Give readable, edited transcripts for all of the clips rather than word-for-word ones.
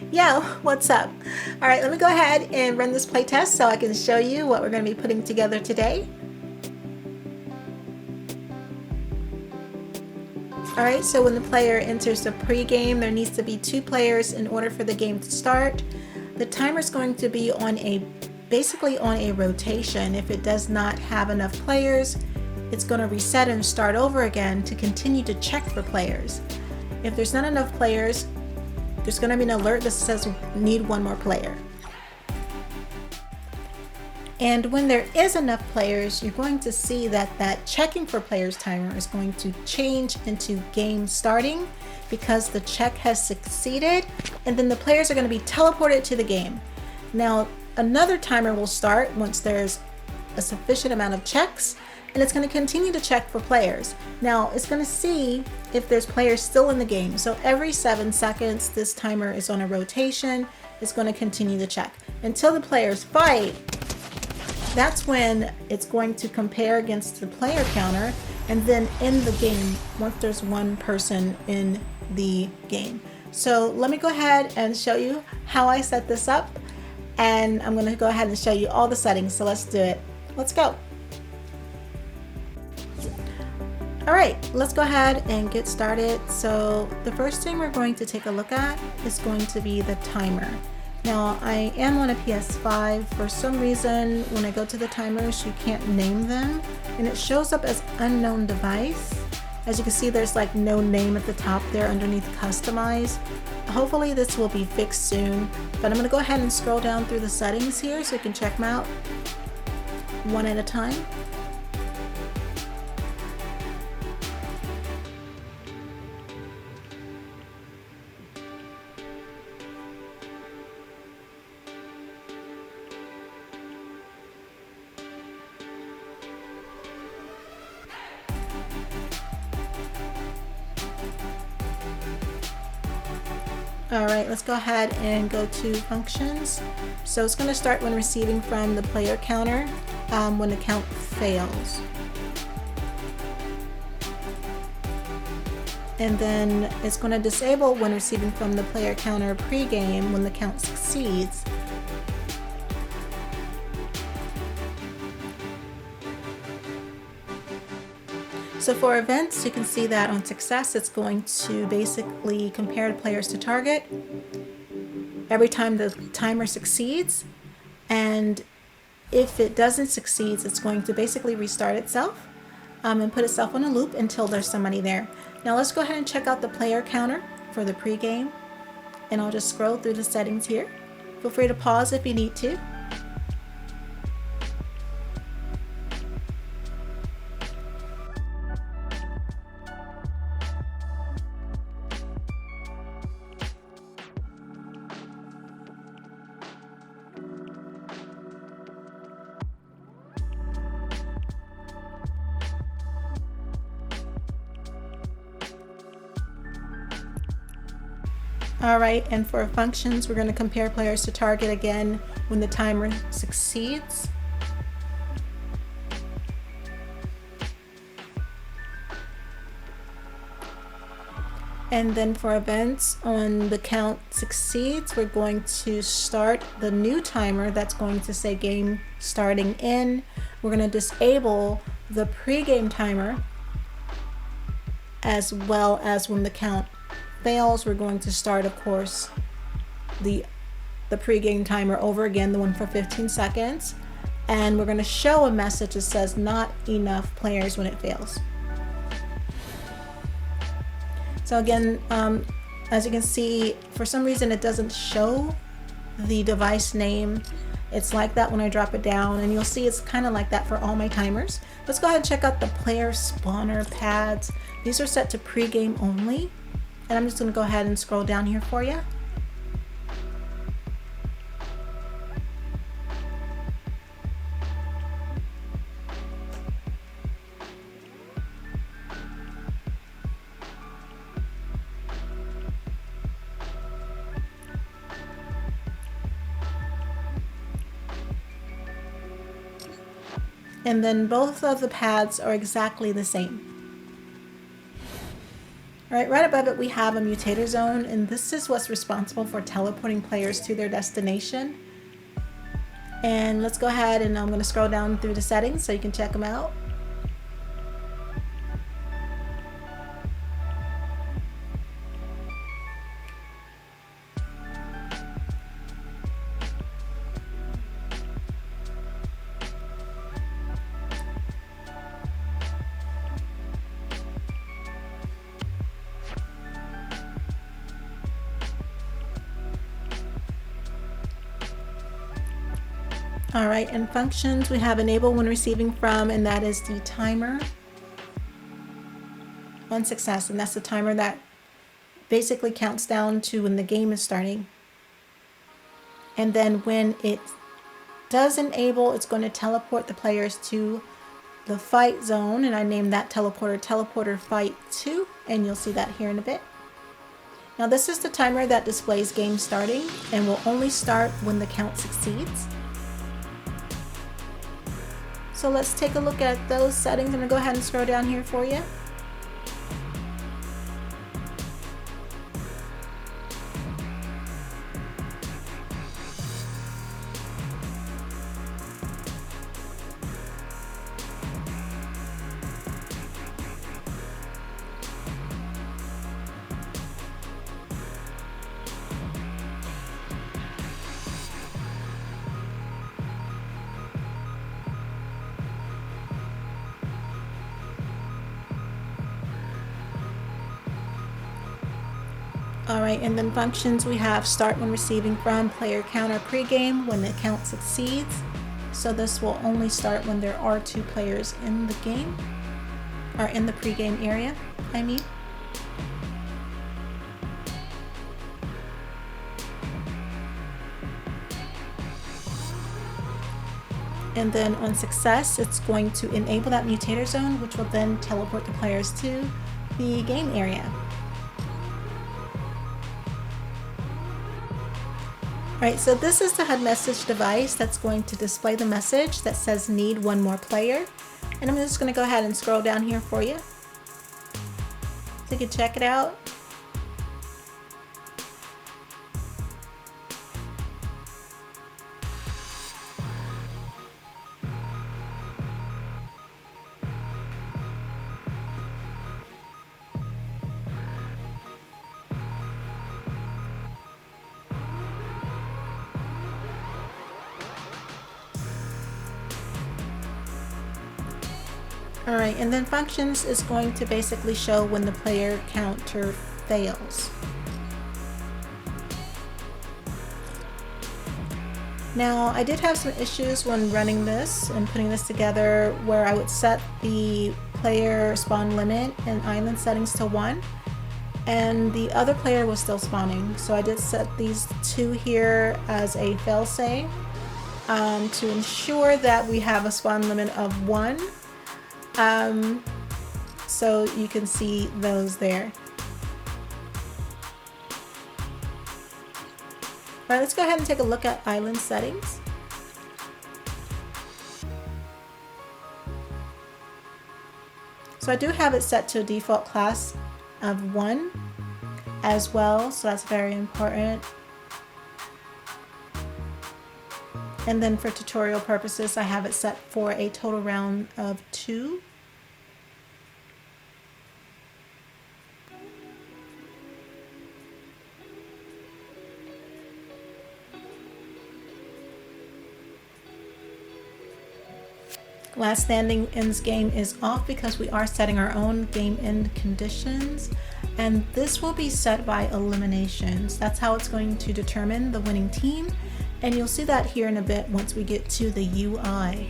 Yo, what's up? All right, let me go ahead and run this playtest so I can show you what we're going to be putting together today. All right, so when the player enters the pregame, there needs to be 2 players in order for the game to start. The timer is going to be basically on a rotation. If it does not have enough players, it's going to reset and start over again to continue to check for players. If there's not enough players, there's going to be an alert that says need 1 more player. And when there is enough players, you're going to see that checking for players timer is going to change into game starting because the check has succeeded, and then the players are going to be teleported to the game. Now, another timer will start once there's a sufficient amount of checks, and it's going to continue to check for players. Now, it's going to see if there's players still in the game. So every 7 seconds, this timer is on a rotation. It's going to continue to check until the players fight. That's when it's going to compare against the player counter and then end the game once there's 1 person in the game. So let me go ahead and show you how I set this up, and I'm going to go ahead and show you all the settings. So let's do it. Let's go. All right, let's go ahead and get started. So the first thing we're going to take a look at is going to be the timer. Now, I am on a PS5. For some reason, when I go to the timers, you can't name them, and it shows up as unknown device. As you can see, there's like no name at the top there underneath customize. Hopefully this will be fixed soon, but I'm gonna go ahead and scroll down through the settings here so you can check them out one at a time. All right, let's go ahead and go to functions. So it's going to start when receiving from the player counter when the count fails. And then it's going to disable when receiving from the player counter pregame when the count succeeds. So for events, you can see that on success, it's going to basically compare the players to target every time the timer succeeds. And if it doesn't succeed, it's going to basically restart itself and put itself on a loop until there's somebody there. Now let's go ahead and check out the player counter for the pregame. And I'll just scroll through the settings here. Feel free to pause if you need to. All right, and for functions, we're going to compare players to target again when the timer succeeds. And then for events, on the count succeeds, we're going to start the new timer that's going to say game starting in. We're going to disable the pregame timer, as well as when the count fails, we're going to start, of course, the pregame timer over again, the one for 15 seconds. And we're going to show a message that says not enough players when it fails. So again, as you can see, for some reason it doesn't show the device name. It's like that when I drop it down, and you'll see it's kind of like that for all my timers. Let's go ahead and check out the player spawner pads. These are set to pregame only. And I'm just going to go ahead and scroll down here for you. And then both of the pads are exactly the same. All right, right above it we have a mutator zone, and this is what's responsible for teleporting players to their destination. And let's go ahead and I'm going to scroll down through the settings so you can check them out. All right, in functions, we have enable when receiving from, and that is the timer on success. And that's the timer that basically counts down to when the game is starting. And then when it does enable, it's going to teleport the players to the fight zone. And I named that teleporter fight 2. And you'll see that here in a bit. Now this is the timer that displays game starting and will only start when the count succeeds. So let's take a look at those settings. I'm going to go ahead and scroll down here for you. Alright, and then functions, we have start when receiving from, player counter, pregame when the count succeeds. So this will only start when there are 2 players in the game, or in the pregame area, I mean. And then on success, it's going to enable that mutator zone, which will then teleport the players to the game area. Alright, so this is the Hud Message device that's going to display the message that says need one more player. And I'm just going to go ahead and scroll down here for you so you can check it out. Alright, and then functions is going to basically show when the player counter fails. Now, I did have some issues when running this and putting this together where I would set the player spawn limit and island settings to 1, and the other player was still spawning. So I did set these 2 here as a failsafe to ensure that we have a spawn limit of 1. So you can see those there. Alright, let's go ahead and take a look at island settings. So I do have it set to a default class of 1 as well, so that's very important. And then for tutorial purposes, I have it set for a total round of 2. Last standing ends game is off because we are setting our own game end conditions, and this will be set by eliminations. That's how it's going to determine the winning team, and you'll see that here in a bit once we get to the UI.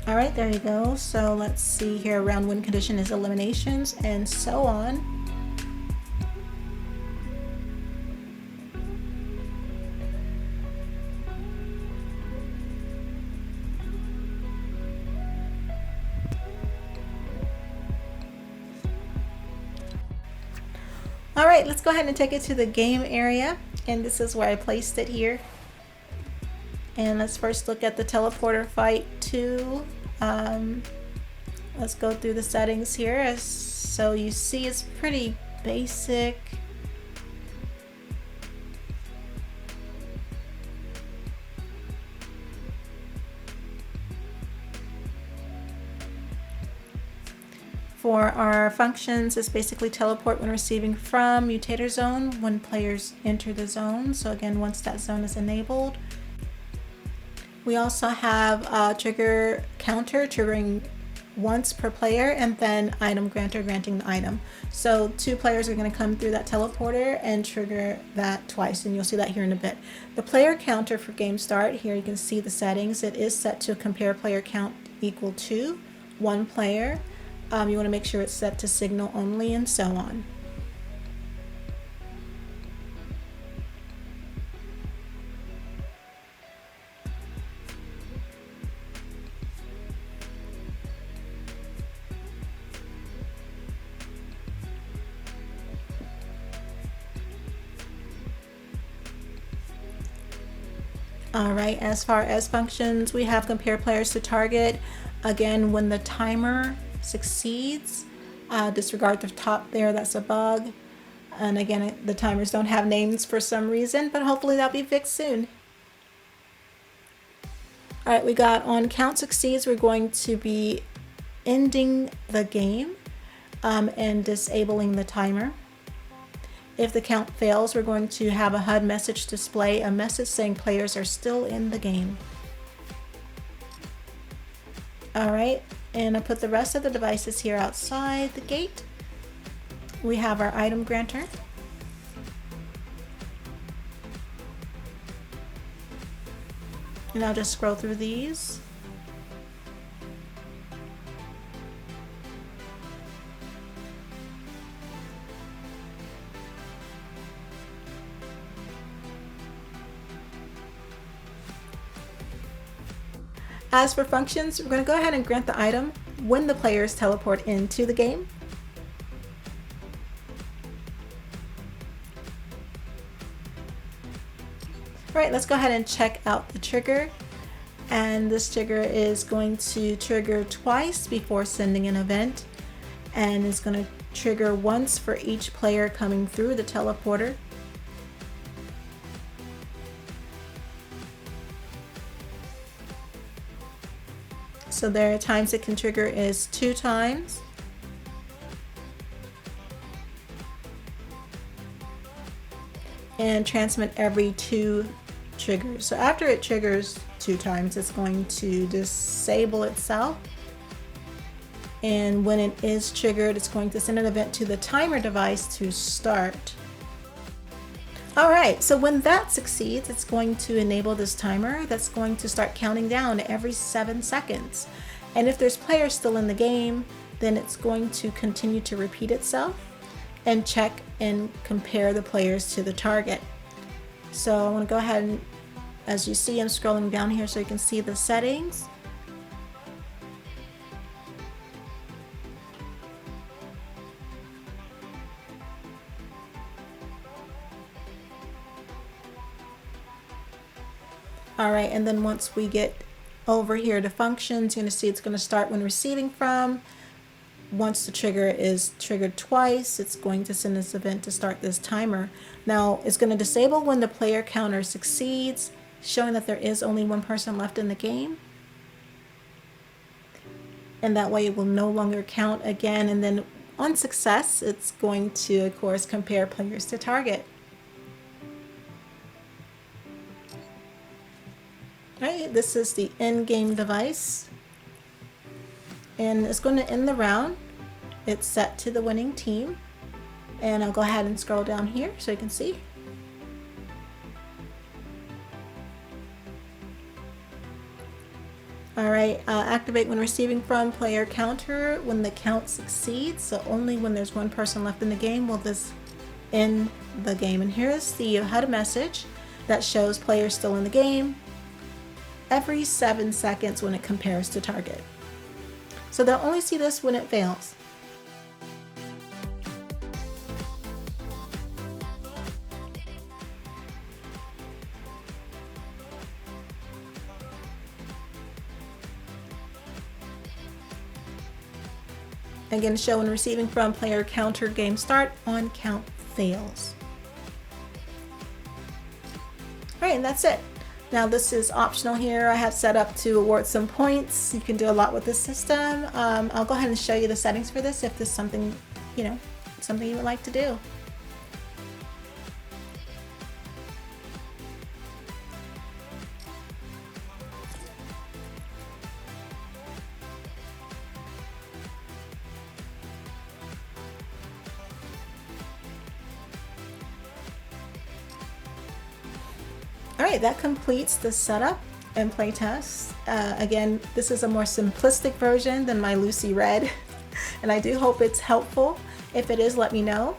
Alright, there you go. So let's see here, round win condition is eliminations and so on. All right, let's go ahead and take it to the game area. And this is where I placed it here. And let's first look at the teleporter fight 2. Let's go through the settings here. So you see it's pretty basic. For our functions, it's basically teleport when receiving from, mutator zone when players enter the zone. So again, once that zone is enabled. We also have trigger counter, triggering once per player, and then item granter, granting the item. So 2 players are going to come through that teleporter and trigger that twice, and you'll see that here in a bit. The player counter for game start, here you can see the settings. It is set to compare player count equal to 1 player. You want to make sure it's set to signal only, and so on. All right, as far as functions, we have compare players to target. Again, when the timer succeeds, disregard the top there, that's a bug. And again, the timers don't have names for some reason, but hopefully that'll be fixed soon. All right, we got on count succeeds, we're going to be ending the game and disabling the timer. If the count fails, we're going to have a HUD message display, a message saying players are still in the game. All right, and I put the rest of the devices here outside the gate. We have our item granter. And I'll just scroll through these. As for functions, we're going to go ahead and grant the item when the players teleport into the game. All right, let's go ahead and check out the trigger. And this trigger is going to trigger twice before sending an event, and it's going to trigger once for each player coming through the teleporter. So there are times it can trigger is 2 times. And transmit every 2 triggers. So after it triggers 2 times, it's going to disable itself. And when it is triggered, it's going to send an event to the timer device to start. All right, so when that succeeds, it's going to enable this timer that's going to start counting down every 7 seconds. And if there's players still in the game, then it's going to continue to repeat itself and check and compare the players to the target. So I want to go ahead and, as you see, I'm scrolling down here so you can see the settings. All right, and then once we get over here to functions, you're going to see it's going to start when receiving from. Once the trigger is triggered twice, it's going to send this event to start this timer. Now, it's going to disable when the player counter succeeds, showing that there is only 1 person left in the game. And that way it will no longer count again. And then on success, it's going to, of course, compare players to target. Right, this is the end game device, and it's going to end the round. It's set to the winning team, and I'll go ahead and scroll down here so you can see. All right, activate when receiving from player counter when the count succeeds. So only when there's 1 person left in the game will this end the game. And here's the HUD message that shows players still in the game every 7 seconds when it compares to target. So they'll only see this when it fails. Again, show when receiving from player counter game start on count fails. All right, and that's it. Now this is optional here. I have set up to award some points. You can do a lot with this system. I'll go ahead and show you the settings for this if this is something, something you would like to do. Alright, that completes the setup and playtest. Again, this is a more simplistic version than my Lucy Red, and I do hope it's helpful. If it is, let me know,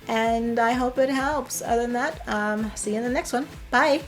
and I hope it helps. Other than that, see you in the next one. Bye!